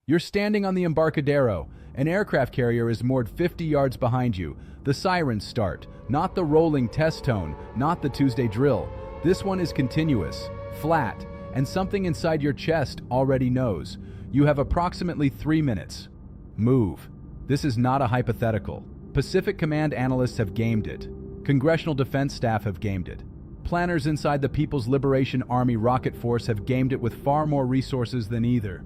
You're standing on the Embarcadero. An aircraft carrier is moored 50 yards behind you. The sirens start. Not the rolling test tone, not the Tuesday drill. This one is continuous, flat, and something inside your chest already knows. You have approximately 3 minutes. Move. This is not a hypothetical. Pacific Command analysts have gamed it. Congressional Defense Staff have gamed it. Planners inside the People's Liberation Army Rocket Force have gamed it with far more resources than either.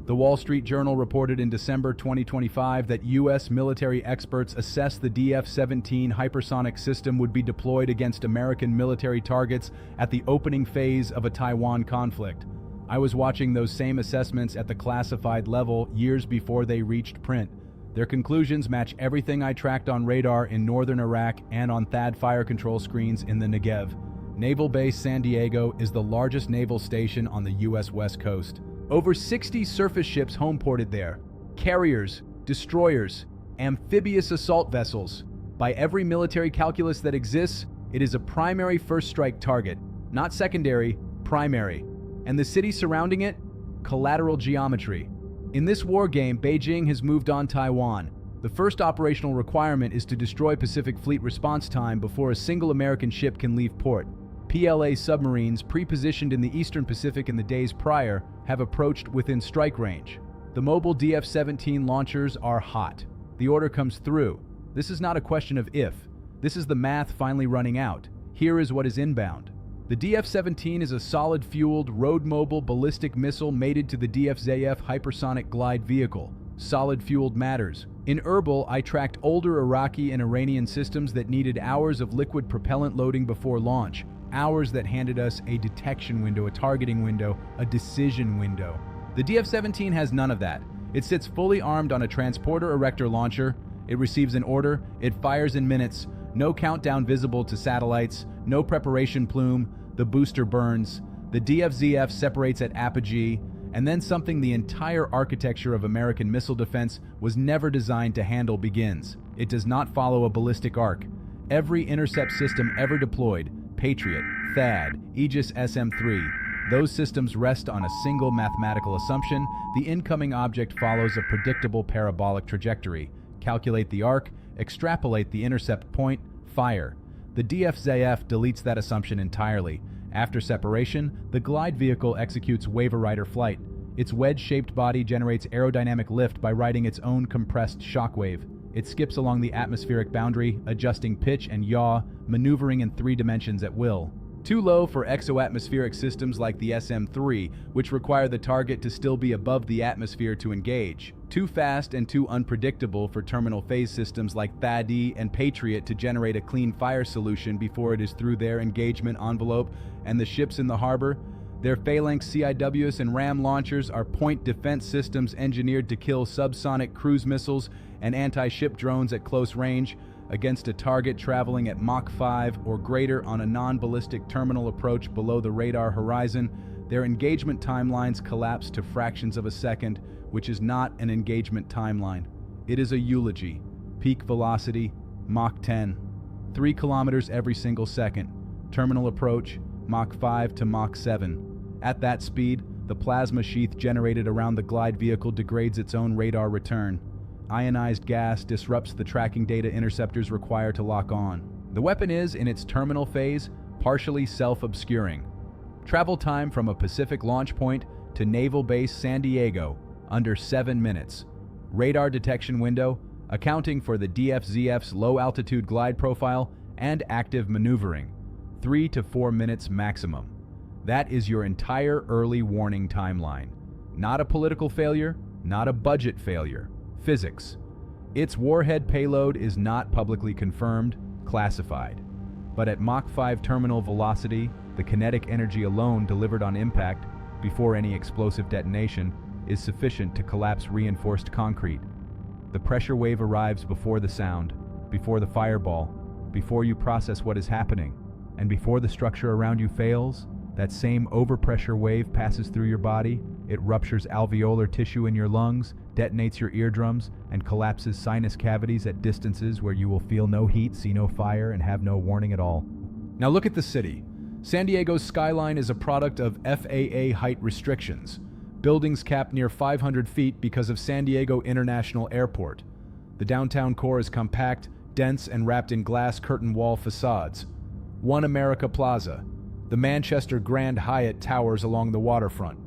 The Wall Street Journal reported in December 2025 that U.S. military experts assessed the DF-17 hypersonic system would be deployed against American military targets at the opening phase of a Taiwan conflict. I was watching those same assessments at the classified level years before they reached print. Their conclusions match everything I tracked on radar in northern Iraq and on THAAD fire control screens in the Negev. Naval Base San Diego is the largest naval station on the U.S. West Coast. Over 60 surface ships homeported there. Carriers, destroyers, amphibious assault vessels. By every military calculus that exists, it is a primary first strike target, not secondary, primary. And the city surrounding it? Collateral geometry. In this war game, Beijing has moved on Taiwan. The first operational requirement is to destroy Pacific Fleet response time before a single American ship can leave port. PLA submarines pre-positioned in the Eastern Pacific in the days prior have approached within strike range. The mobile DF-17 launchers are hot. The order comes through. This is not a question of if. This is the math finally running out. Here is what is inbound. The DF-17 is a solid-fueled, road-mobile ballistic missile mated to the DF-ZF hypersonic glide vehicle. Solid-fueled matters. In Erbil, I tracked older Iraqi and Iranian systems that needed hours of liquid propellant loading before launch. Hours that handed us a detection window, a targeting window, a decision window. The DF-17 has none of that. It sits fully armed on a transporter erector launcher. It receives an order. It fires in minutes. No countdown visible to satellites. No preparation plume. The booster burns. The DF-ZF separates at apogee. And then something the entire architecture of American missile defense was never designed to handle begins. It does not follow a ballistic arc. Every intercept system ever deployed, Patriot, THAAD, Aegis SM-3, those systems rest on a single mathematical assumption: the incoming object follows a predictable parabolic trajectory. Calculate the arc, extrapolate the intercept point, fire. The DF-ZF deletes that assumption entirely. After separation, the glide vehicle executes wave-rider flight. Its wedge-shaped body generates aerodynamic lift by riding its own compressed shockwave. It skips along the atmospheric boundary, adjusting pitch and yaw, maneuvering in 3 dimensions at will. Too low for exoatmospheric systems like the SM-3, which require the target to still be above the atmosphere to engage. Too fast and too unpredictable for terminal phase systems like THAAD and Patriot to generate a clean fire solution before it is through their engagement envelope and the ships in the harbor. Their phalanx CIWS and RAM launchers are point defense systems engineered to kill subsonic cruise missiles and anti-ship drones at close range against a target traveling at Mach 5 or greater on a non-ballistic terminal approach below the radar horizon. Their engagement timelines collapse to fractions of a second, which is not an engagement timeline. It is a eulogy. Peak velocity, Mach 10. 3 kilometers every single second. Terminal approach, Mach 5 to Mach 7. At that speed, the plasma sheath generated around the glide vehicle degrades its own radar return. Ionized gas disrupts the tracking data interceptors require to lock on. The weapon is, in its terminal phase, partially self-obscuring. Travel time from a Pacific launch point to Naval Base San Diego, under 7 minutes. Radar detection window, accounting for the DF-ZF's low-altitude glide profile and active maneuvering, 3 to 4 minutes maximum. That is your entire early warning timeline. Not a political failure, not a budget failure. Physics. Its warhead payload is not publicly confirmed, classified. But at Mach 5 terminal velocity, the kinetic energy alone delivered on impact, before any explosive detonation, is sufficient to collapse reinforced concrete. The pressure wave arrives before the sound, before the fireball, before you process what is happening, and before the structure around you fails. That same overpressure wave passes through your body. It ruptures alveolar tissue in your lungs, detonates your eardrums, and collapses sinus cavities at distances where you will feel no heat, see no fire, and have no warning at all. Now look at the city. San Diego's skyline is a product of FAA height restrictions. Buildings capped near 500 feet because of San Diego International Airport. The downtown core is compact, dense, and wrapped in glass curtain wall facades. One America Plaza. The Manchester Grand Hyatt towers along the waterfront.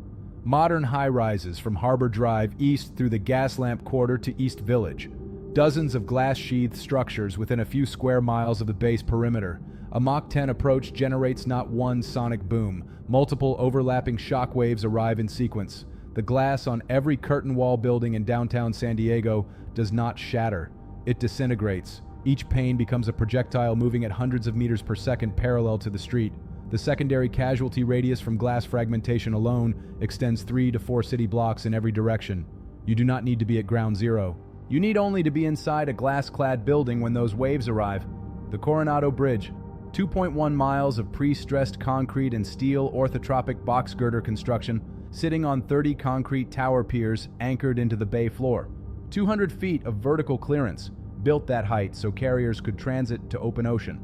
Modern high-rises from Harbor Drive east through the Gaslamp Quarter to East Village. Dozens of glass-sheathed structures within a few square miles of the base perimeter. A Mach 10 approach generates not one sonic boom. Multiple overlapping shockwaves arrive in sequence. The glass on every curtain wall building in downtown San Diego does not shatter. It disintegrates. Each pane becomes a projectile moving at hundreds of meters per second parallel to the street. The secondary casualty radius from glass fragmentation alone extends 3 to 4 city blocks in every direction. You do not need to be at ground zero. You need only to be inside a glass-clad building when those waves arrive. The Coronado Bridge. 2.1 miles of pre-stressed concrete and steel orthotropic box girder construction sitting on 30 concrete tower piers anchored into the bay floor. 200 feet of vertical clearance, built that height so carriers could transit to open ocean.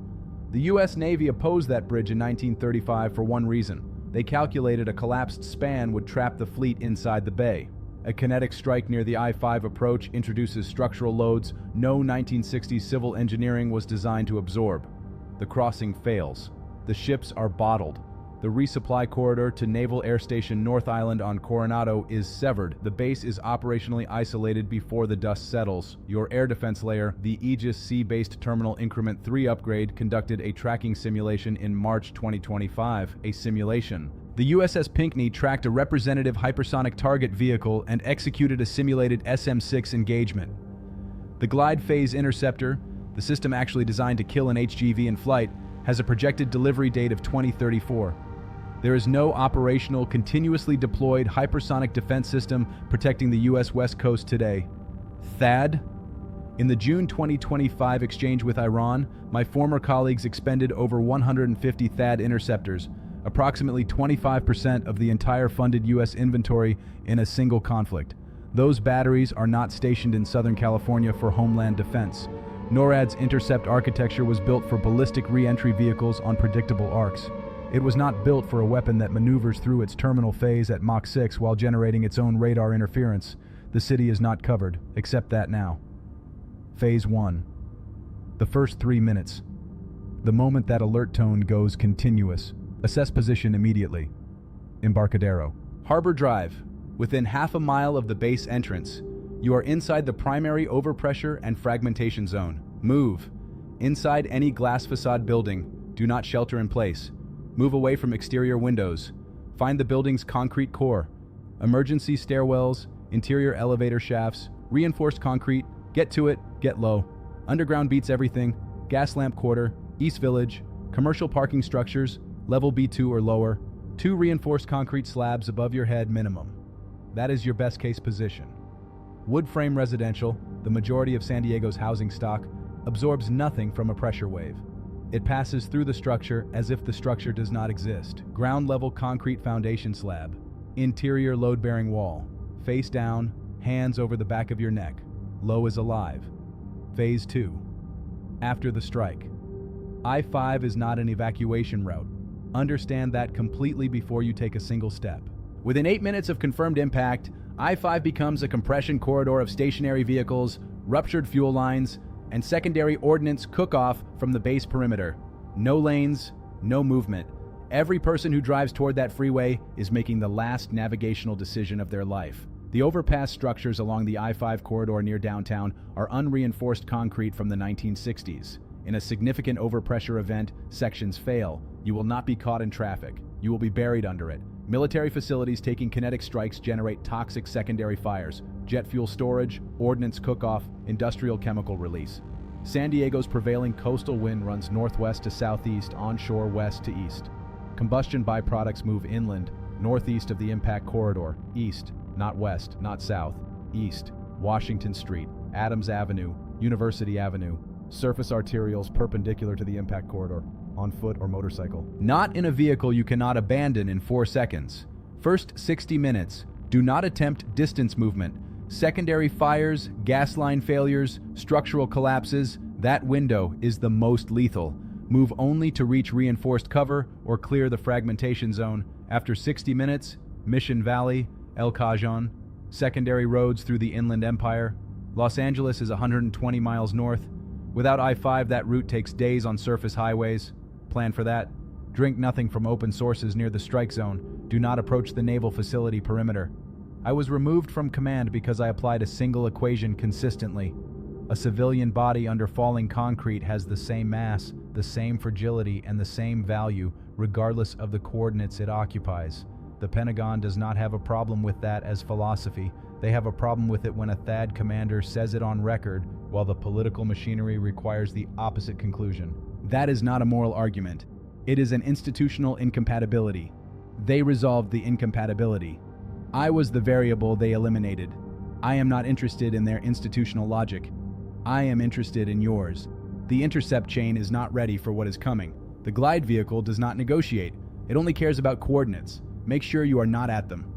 The U.S. Navy opposed that bridge in 1935 for one reason. They calculated a collapsed span would trap the fleet inside the bay. A kinetic strike near the I-5 approach introduces structural loads no 1960s civil engineering was designed to absorb. The crossing fails. The ships are bottled. The resupply corridor to Naval Air Station North Island on Coronado is severed. The base is operationally isolated before the dust settles. Your air defense layer, the Aegis Sea-based Terminal Increment 3 upgrade, conducted a tracking simulation in March 2025. A simulation. The USS Pinckney tracked a representative hypersonic target vehicle and executed a simulated SM-6 engagement. The Glide Phase Interceptor, the system actually designed to kill an HGV in flight, has a projected delivery date of 2034. There is no operational, continuously deployed hypersonic defense system protecting the U.S. West Coast today. THAAD? In the June 2025 exchange with Iran, my former colleagues expended over 150 THAAD interceptors, approximately 25% of the entire funded U.S. inventory in a single conflict. Those batteries are not stationed in Southern California for homeland defense. NORAD's intercept architecture was built for ballistic re-entry vehicles on predictable arcs. It was not built for a weapon that maneuvers through its terminal phase at Mach 6 while generating its own radar interference. The city is not covered, except that now. Phase 1. The first 3 minutes. The moment that alert tone goes continuous. Assess position immediately. Embarcadero. Harbor Drive. Within half a mile of the base entrance. You are inside the primary overpressure and fragmentation zone. Move. Inside any glass facade building, do not shelter in place. Move away from exterior windows. Find the building's concrete core. Emergency stairwells, interior elevator shafts, reinforced concrete, get to it, get low. Underground beats everything, Gaslamp Quarter, East Village, commercial parking structures, level B2 or lower, 2 reinforced concrete slabs above your head minimum. That is your best case position. Wood frame residential, the majority of San Diego's housing stock, absorbs nothing from a pressure wave. It passes through the structure as if the structure does not exist. Ground level concrete foundation slab. Interior load-bearing wall. Face down, hands over the back of your neck. Low is alive. Phase 2. After the strike. I-5 is not an evacuation route. Understand that completely before you take a single step. Within 8 minutes of confirmed impact, I-5 becomes a compression corridor of stationary vehicles, ruptured fuel lines, and secondary ordnance cook-off from the base perimeter. No lanes, no movement. Every person who drives toward that freeway is making the last navigational decision of their life. The overpass structures along the I-5 corridor near downtown are unreinforced concrete from the 1960s. In a significant overpressure event, sections fail. You will not be caught in traffic. You will be buried under it. Military facilities taking kinetic strikes generate toxic secondary fires, jet fuel storage, ordnance cook-off, industrial chemical release. San Diego's prevailing coastal wind runs northwest to southeast, onshore west to east. Combustion byproducts move inland, northeast of the impact corridor, east, not west, not south, east, Washington Street, Adams Avenue, University Avenue, surface arterials perpendicular to the impact corridor, on foot or motorcycle. Not in a vehicle you cannot abandon in 4 seconds. First 60 minutes, do not attempt distance movement. Secondary fires, gas line failures, structural collapses, that window is the most lethal. Move only to reach reinforced cover or clear the fragmentation zone. After 60 minutes, Mission Valley, El Cajon, secondary roads through the Inland Empire. Los Angeles is 120 miles north. Without I-5, that route takes days on surface highways. Plan for that. Drink nothing from open sources near the strike zone. Do not approach the naval facility perimeter. I was removed from command because I applied a single equation consistently. A civilian body under falling concrete has the same mass, the same fragility, and the same value, regardless of the coordinates it occupies. The Pentagon does not have a problem with that as philosophy. They have a problem with it when a THAAD commander says it on record, while the political machinery requires the opposite conclusion. That is not a moral argument. It is an institutional incompatibility. They resolved the incompatibility. I was the variable they eliminated. I am not interested in their institutional logic. I am interested in yours. The intercept chain is not ready for what is coming. The glide vehicle does not negotiate. It only cares about coordinates. Make sure you are not at them.